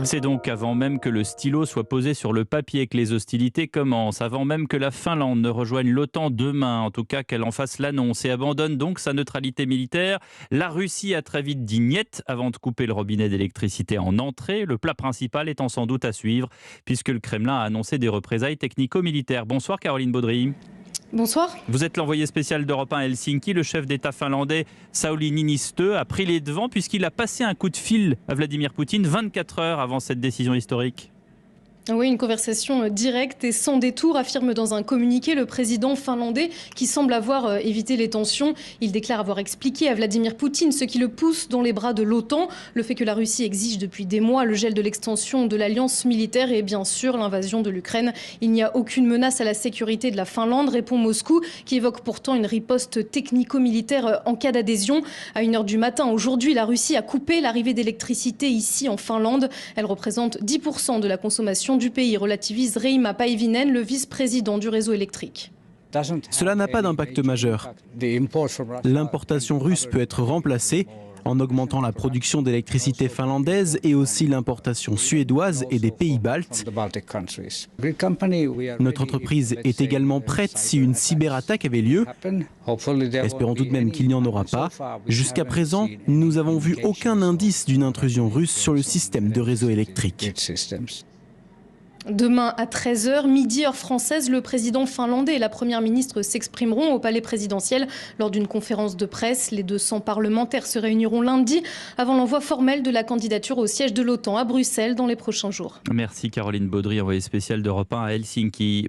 C'est donc avant même que le stylo soit posé sur le papier que les hostilités commencent, avant même que la Finlande ne rejoigne l'OTAN demain, en tout cas qu'elle en fasse l'annonce et abandonne donc sa neutralité militaire. La Russie a très vite dit niet avant de couper le robinet d'électricité en entrée, le plat principal étant sans doute à suivre, puisque le Kremlin a annoncé des représailles technico-militaires. Bonsoir Caroline Baudry. Bonsoir. Vous êtes l'envoyé spécial d'Europe 1 à Helsinki. Le chef d'État finlandais Sauli Niinistö a pris les devants puisqu'il a passé un coup de fil à Vladimir Poutine 24 heures avant cette décision historique. Oui, une conversation directe et sans détour, affirme dans un communiqué le président finlandais qui semble avoir évité les tensions. Il déclare avoir expliqué à Vladimir Poutine ce qui le pousse dans les bras de l'OTAN, le fait que la Russie exige depuis des mois le gel de l'extension de l'alliance militaire et bien sûr l'invasion de l'Ukraine. Il n'y a aucune menace à la sécurité de la Finlande, répond Moscou, qui évoque pourtant une riposte technico-militaire en cas d'adhésion. À 1h du matin, aujourd'hui, la Russie a coupé l'arrivée d'électricité ici en Finlande. Elle représente 10% de la consommation du pays, relativise Reima Päivinen, le vice-président du réseau électrique. Cela n'a pas d'impact majeur. L'importation russe peut être remplacée en augmentant la production d'électricité finlandaise et aussi l'importation suédoise et des pays baltes. Notre entreprise est également prête si une cyberattaque avait lieu. Espérons tout de même qu'il n'y en aura pas. Jusqu'à présent, nous n'avons vu aucun indice d'une intrusion russe sur le système de réseau électrique. Demain à 13h, midi heure française, le président finlandais et la première ministre s'exprimeront au palais présidentiel lors d'une conférence de presse. Les 200 parlementaires se réuniront lundi avant l'envoi formel de la candidature au siège de l'OTAN à Bruxelles dans les prochains jours. Merci Caroline Baudry, envoyée spéciale d'Europe 1 à Helsinki.